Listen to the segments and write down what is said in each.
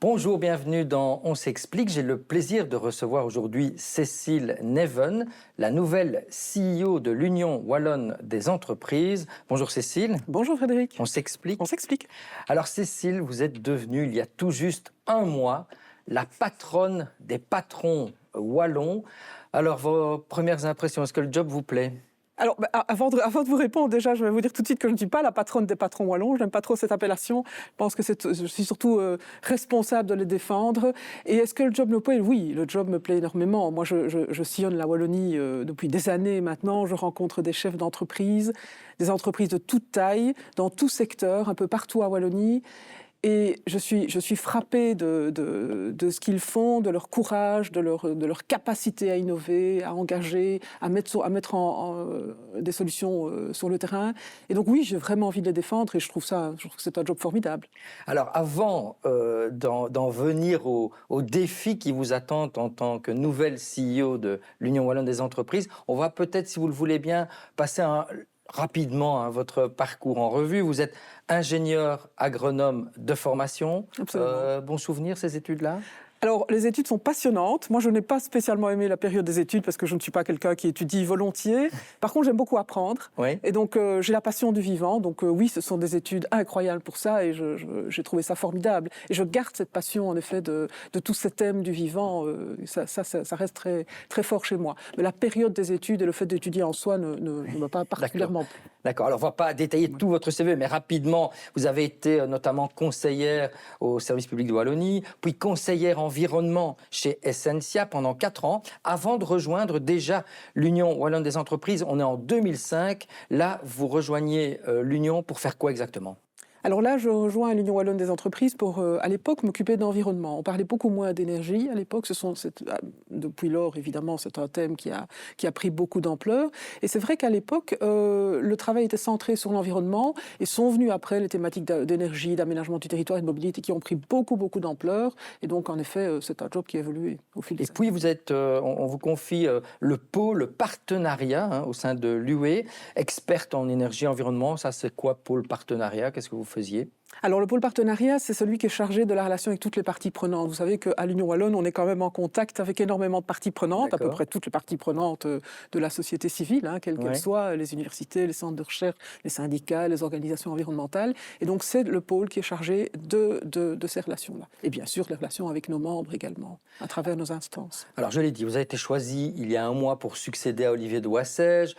Bonjour, bienvenue dans On s'explique. J'ai le plaisir de recevoir aujourd'hui Cécile Neven, la nouvelle CEO de l'Union Wallonne des entreprises. Bonjour Cécile. Bonjour Frédéric. On s'explique. On s'explique. Alors Cécile, vous êtes devenue il y a tout juste un mois la patronne des patrons wallons. Alors vos premières impressions, est-ce que le job vous plaît ? Alors, avant de vous répondre, déjà, je vais vous dire tout de suite que je ne suis pas la patronne des patrons wallons. Je n'aime pas trop cette appellation. Je pense que je suis surtout responsable de les défendre. Et est-ce que le job me plaît ? Oui, le job me plaît énormément. Moi, je sillonne la Wallonie depuis des années maintenant. Je rencontre des chefs d'entreprise, des entreprises de toute taille, dans tout secteur, un peu partout à Wallonie. Et je suis frappée de ce qu'ils font, de leur courage, de leur capacité à innover, à engager, à mettre des solutions sur le terrain. Et donc oui, j'ai vraiment envie de les défendre et je trouve que c'est un job formidable. Alors avant d'en venir aux défis qui vous attendent en tant que nouvelle CEO de l'Union Wallonne des entreprises, on va peut-être, si vous le voulez bien, passer rapidement votre parcours en revue. Vous êtes ingénieur agronome de formation. Bon souvenir, ces études-là ? Alors, les études sont passionnantes. Moi, je n'ai pas spécialement aimé la période des études parce que je ne suis pas quelqu'un qui étudie volontiers. Par contre, j'aime beaucoup apprendre. Oui. Et donc, j'ai la passion du vivant. Donc, oui, ce sont des études incroyables pour ça et j'ai trouvé ça formidable. Et je garde cette passion, en effet, de tous ces thèmes du vivant. Ça reste très, très fort chez moi. Mais la période des études et le fait d'étudier en soi ne m'a pas particulièrement plu. D'accord. Alors, on ne va pas détailler tout votre CV, mais rapidement, vous avez été notamment conseillère au service public de Wallonie, puis conseillère environnement chez Essentia pendant 4 ans, avant de rejoindre déjà l'Union Wallonne des entreprises. On est en 2005. Là, vous rejoignez l'Union pour faire quoi exactement ? Alors là, je rejoins l'Union Wallonne des entreprises pour, à l'époque, m'occuper d'environnement. On parlait beaucoup moins d'énergie à l'époque. Depuis lors, évidemment, c'est un thème qui a pris beaucoup d'ampleur. Et c'est vrai qu'à l'époque, le travail était centré sur l'environnement et sont venues après les thématiques d'énergie, d'aménagement du territoire et de mobilité qui ont pris beaucoup, beaucoup d'ampleur. Et donc, en effet, c'est un job qui a évolué au fil des années. Et puis, on vous confie le pôle partenariat au sein de l'UE, experte en énergie et environnement. Ça, c'est quoi, pôle partenariat ? Qu'est-ce que vous faisiez ? Alors le pôle partenariat, c'est celui qui est chargé de la relation avec toutes les parties prenantes. Vous savez qu'à l'Union Wallonne, on est quand même en contact avec énormément de parties prenantes, à peu près toutes les parties prenantes de la société civile, quelles qu'elles soient, les universités, les centres de recherche, les syndicats, les organisations environnementales. Et donc c'est le pôle qui est chargé de ces relations-là. Et bien sûr, les relations avec nos membres également, à travers nos instances. Alors je l'ai dit, vous avez été choisi il y a un mois pour succéder à Olivier de Wassège.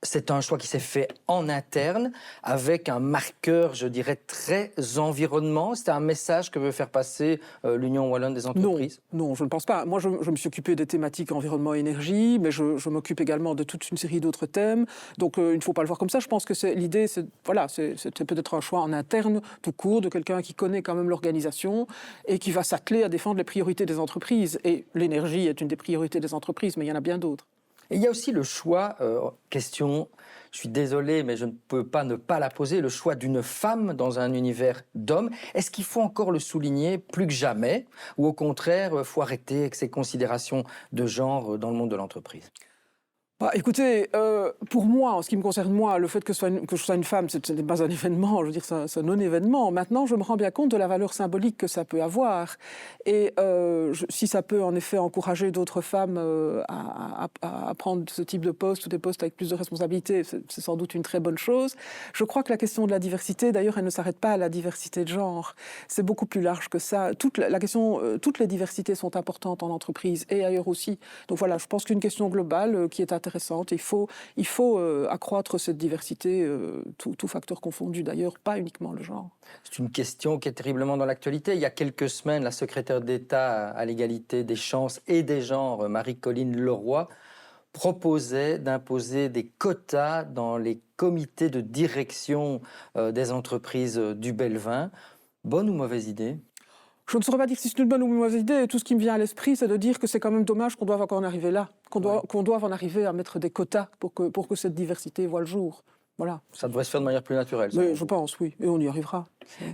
C'est un choix qui s'est fait en interne, avec un marqueur, je dirais, très environnement. C'était un message que veut faire passer l'Union Wallonne des entreprises ? Non, je ne pense pas. Moi, je me suis occupé des thématiques environnement et énergie, mais je m'occupe également de toute une série d'autres thèmes. Donc, il ne faut pas le voir comme ça. Je pense que l'idée, c'est peut-être un choix en interne, tout court, de quelqu'un qui connaît quand même l'organisation et qui va s'atteler à défendre les priorités des entreprises. Et l'énergie est une des priorités des entreprises, mais il y en a bien d'autres. Et il y a aussi le choix, question, je suis désolé, mais je ne peux pas ne pas la poser, le choix d'une femme dans un univers d'hommes. Est-ce qu'il faut encore le souligner plus que jamais ? Ou au contraire, il faut arrêter avec ces considérations de genre dans le monde de l'entreprise ? Écoutez, pour moi, en ce qui me concerne moi, le fait que je sois une femme, ce n'est pas un événement, je veux dire, c'est un non-événement. Maintenant, je me rends bien compte de la valeur symbolique que ça peut avoir. Et si ça peut en effet encourager d'autres femmes à prendre ce type de poste ou des postes avec plus de responsabilités, c'est sans doute une très bonne chose. Je crois que la question de la diversité, d'ailleurs, elle ne s'arrête pas à la diversité de genre. C'est beaucoup plus large que ça. Toutes les diversités sont importantes en entreprise et ailleurs aussi. Donc voilà, je pense qu'une question globale qui est intéressante. Il faut accroître cette diversité, tout facteur confondu d'ailleurs, pas uniquement le genre. C'est une question qui est terriblement dans l'actualité. Il y a quelques semaines, la secrétaire d'État à l'égalité des chances et des genres, Marie-Colline Leroy, proposait d'imposer des quotas dans les comités de direction des entreprises du Belvin. Bonne ou mauvaise idée ? Je ne saurais pas dire si c'est une bonne ou une mauvaise idée. Tout ce qui me vient à l'esprit, c'est de dire que c'est quand même dommage qu'on doive encore en arriver là, qu'on doive en arriver à mettre des quotas pour que cette diversité voie le jour. Voilà. Ça devrait se faire de manière plus naturelle. Ça. Mais je pense, oui, et on y arrivera.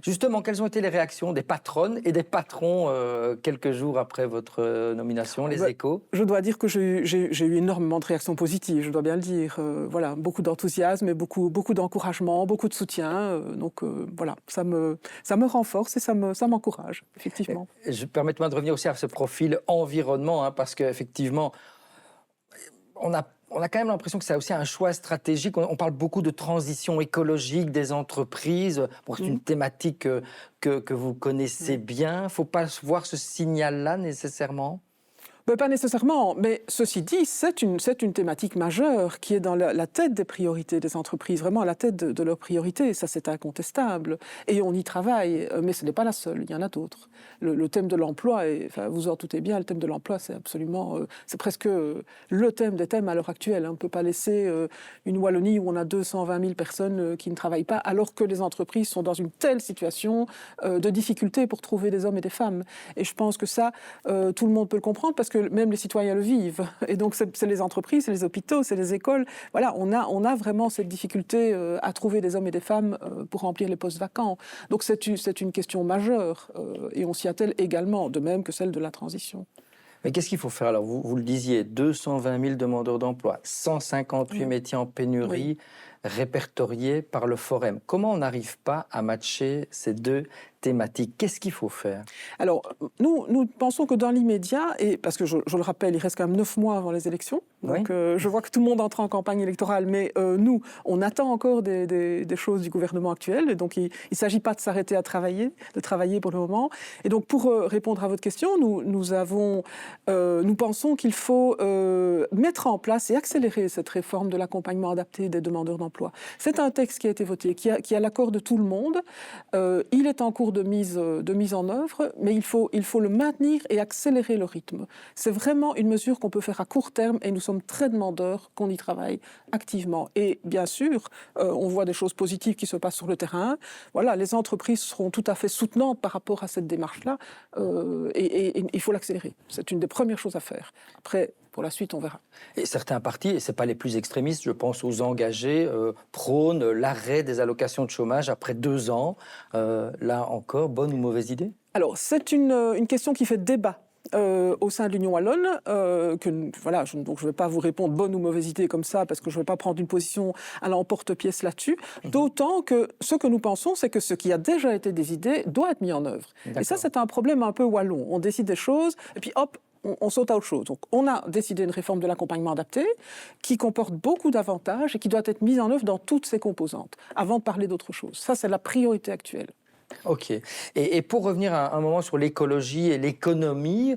Justement, quelles ont été les réactions des patronnes et des patrons quelques jours après votre nomination, les Échos? Je dois dire que j'ai eu énormément de réactions positives, je dois bien le dire. Voilà, beaucoup d'enthousiasme et beaucoup d'encouragement, beaucoup de soutien. Donc voilà, ça me renforce et ça m'encourage, effectivement. Permettez-moi de revenir aussi à ce profil environnement, hein, parce qu'effectivement, on a quand même l'impression que c'est aussi un choix stratégique. On parle beaucoup de transition écologique des entreprises. Bon, c'est une thématique que vous connaissez bien. Il ne faut pas voir ce signal-là nécessairement. Pas nécessairement, mais ceci dit, c'est une thématique majeure qui est dans la tête des priorités des entreprises, vraiment à la tête de leurs priorités, ça c'est incontestable. Et on y travaille, mais ce n'est pas la seule, il y en a d'autres. Le thème de l'emploi, vous en doutez bien, le thème de l'emploi c'est absolument, c'est presque le thème des thèmes à l'heure actuelle. On ne peut pas laisser une Wallonie où on a 220 000 personnes qui ne travaillent pas, alors que les entreprises sont dans une telle situation de difficulté pour trouver des hommes et des femmes. Et je pense que ça, tout le monde peut le comprendre parce que même les citoyens le vivent. Et donc, c'est les entreprises, c'est les hôpitaux, c'est les écoles. Voilà, on a vraiment cette difficulté à trouver des hommes et des femmes pour remplir les postes vacants. Donc, c'est une question majeure et on s'y attelle également, de même que celle de la transition. Mais qu'est-ce qu'il faut faire? Alors, vous le disiez, 220 000 demandeurs d'emploi, 158 métiers en pénurie répertoriés par le Forum. Comment on n'arrive pas à matcher ces deux thématiques? Qu'est-ce qu'il faut faire? Alors, nous pensons que dans l'immédiat, et parce que je le rappelle, il reste quand même 9 mois avant les élections, donc je vois que tout le monde entre en campagne électorale, mais nous, on attend encore des choses du gouvernement actuel, et donc il ne s'agit pas de s'arrêter de travailler pour le moment. Et donc, pour répondre à votre question, nous pensons qu'il faut mettre en place et accélérer cette réforme de l'accompagnement adapté des demandeurs d'emploi. C'est un texte qui a été voté, qui a l'accord de tout le monde. Il est en cours de mise en œuvre, mais il faut le maintenir et accélérer le rythme. C'est vraiment une mesure qu'on peut faire à court terme et nous sommes très demandeurs qu'on y travaille activement. Et bien sûr, on voit des choses positives qui se passent sur le terrain. Voilà, les entreprises seront tout à fait soutenantes par rapport à cette démarche-là et il faut l'accélérer. C'est une des premières choses à faire. Après, pour la suite, on verra. Et certains partis, et ce n'est pas les plus extrémistes, je pense aux engagés, prônent l'arrêt des allocations de chômage après 2 ans. Là encore, bonne ou mauvaise idée? Alors, c'est une question qui fait débat. Au sein de l'Union wallonne, donc je ne vais pas vous répondre bonne ou mauvaise idée comme ça, parce que je ne vais pas prendre une position à l'emporte-pièce là-dessus, d'autant que ce que nous pensons, c'est que ce qui a déjà été décidé doit être mis en œuvre. Et ça, c'est un problème un peu wallon. On décide des choses, et puis hop, on saute à autre chose. Donc, on a décidé une réforme de l'accompagnement adapté qui comporte beaucoup d'avantages et qui doit être mise en œuvre dans toutes ses composantes, avant de parler d'autre chose. Ça, c'est la priorité actuelle. Ok. Et pour revenir un moment sur l'écologie et l'économie,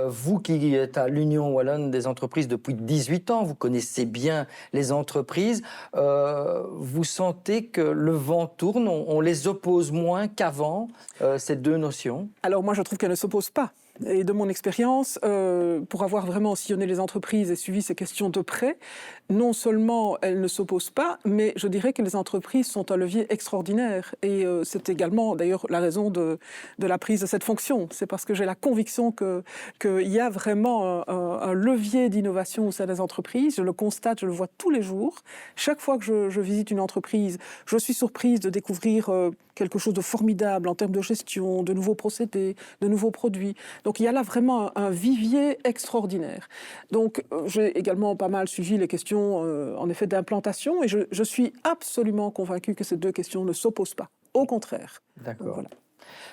vous qui êtes à l'Union wallonne des entreprises depuis 18 ans, vous connaissez bien les entreprises, vous sentez que le vent tourne, on les oppose moins qu'avant, ces deux notions? Alors moi, je trouve qu'elles ne s'opposent pas. Et de mon expérience, pour avoir vraiment sillonné les entreprises et suivi ces questions de près, non seulement elles ne s'opposent pas, mais je dirais que les entreprises sont un levier extraordinaire. Et c'est également d'ailleurs la raison de la prise de cette fonction. C'est parce que j'ai la conviction qu'il y a vraiment un levier d'innovation au sein des entreprises. Je le constate, je le vois tous les jours. Chaque fois que je visite une entreprise, je suis surprise de découvrir quelque chose de formidable en termes de gestion, de nouveaux procédés, de nouveaux produits. Donc il y a là vraiment un vivier extraordinaire. Donc j'ai également pas mal suivi les questions en effet d'implantation et je suis absolument convaincue que ces deux questions ne s'opposent pas. Au contraire. D'accord. Donc, voilà.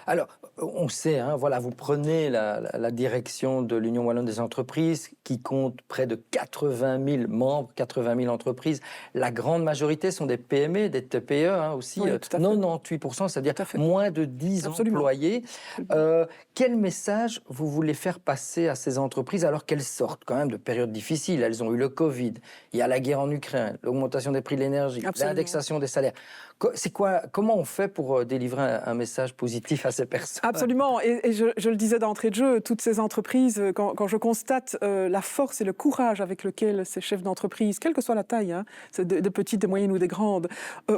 Alors, on sait, voilà, vous prenez la direction de l'Union wallonne des entreprises qui compte près de 80 000 membres, 80 000 entreprises. La grande majorité sont des PME, des TPE aussi, oui, 98%, c'est-à-dire moins de 10 employés. Quel message vous voulez faire passer à ces entreprises alors qu'elles sortent quand même de périodes difficiles? Elles ont eu le Covid, il y a la guerre en Ukraine, l'augmentation des prix de l'énergie, l'indexation des salaires. Comment on fait pour délivrer un message positif à ces personnes? Absolument, et je le disais d'entrée de jeu, toutes ces entreprises, quand je constate la force et le courage avec lequel ces chefs d'entreprise, quelle que soit la taille, hein, des petites, des moyennes ou des grandes,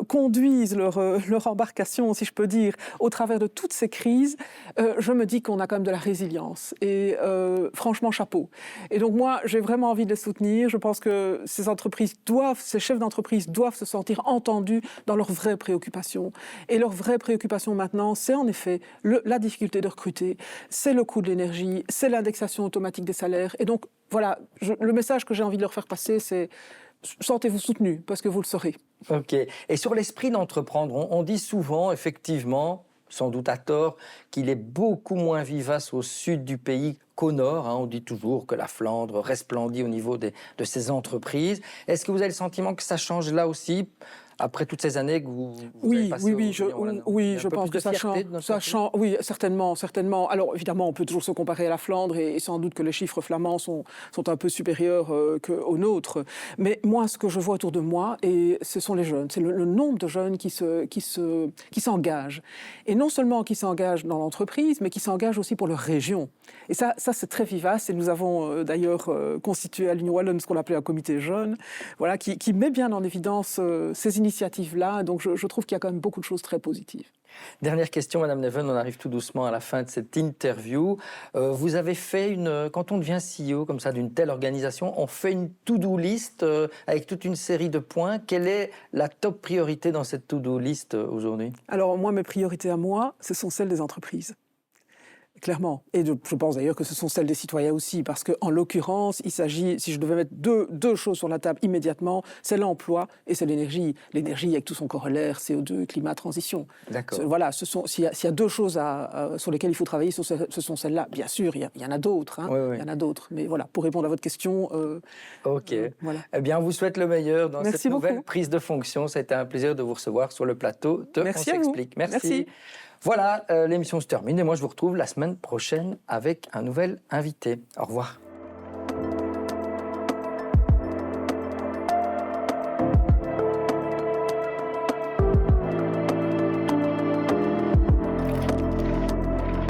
conduisent leur embarcation, si je peux dire, au travers de toutes ces crises, je me dis qu'on a quand même de la résilience. Et franchement, chapeau. Et donc moi, j'ai vraiment envie de les soutenir. Je pense que ces chefs d'entreprise doivent se sentir entendus dans leurs vraies préoccupations. Et leur vraie préoccupation maintenant, c'est en effet la difficulté de recruter, c'est le coût de l'énergie, c'est l'indexation automatique des salaires. Et donc, voilà, le message que j'ai envie de leur faire passer, c'est sentez-vous soutenus, parce que vous le serez. Ok. Et sur l'esprit d'entreprendre, on dit souvent, effectivement, sans doute à tort, qu'il est beaucoup moins vivace au sud du pays qu'au nord. On dit toujours que la Flandre resplendit au niveau de ses entreprises. Est-ce que vous avez le sentiment que ça change là aussi, après toutes ces années que vous avez passées je pense que ça change. Oui, certainement. Alors évidemment, on peut toujours se comparer à la Flandre et sans doute que les chiffres flamands sont un peu supérieurs qu'aux nôtres. Mais moi, ce que je vois autour de moi, et ce sont les jeunes, c'est le nombre de jeunes qui s'engagent. Et non seulement qui s'engagent dans l'entreprise, mais qui s'engagent aussi pour leur région. Et ça c'est très vivace. Et nous avons d'ailleurs constitué à l'Union Wallonne ce qu'on appelait un comité jeune, voilà, qui met bien en évidence ces initiatives-là. Donc je trouve qu'il y a quand même beaucoup de choses très positives. Dernière question, Madame Neven, on arrive tout doucement à la fin de cette interview. Vous avez fait quand on devient CEO comme ça d'une telle organisation, on fait une to-do list avec toute une série de points. Quelle est la top priorité dans cette to-do list aujourd'hui? Alors moi, mes priorités à moi, ce sont celles des entreprises. Clairement. Et je pense d'ailleurs que ce sont celles des citoyens aussi, parce qu'en l'occurrence, il s'agit, si je devais mettre deux choses sur la table immédiatement, c'est l'emploi et c'est l'énergie. L'énergie avec tout son corollaire, CO2, climat, transition. D'accord. Voilà, s'il y a deux choses sur lesquelles il faut travailler, ce sont celles-là. Bien sûr, il y en a d'autres. Oui. Il y en a d'autres. Mais voilà, pour répondre à votre question... Ok. Voilà. Eh bien, on vous souhaite le meilleur dans Merci cette nouvelle beaucoup. prise de fonction. C'était un plaisir de vous recevoir sur le plateau de Merci On à vous. s'explique. Merci. Voilà, l'émission se termine et moi je vous retrouve la semaine prochaine avec un nouvel invité. Au revoir.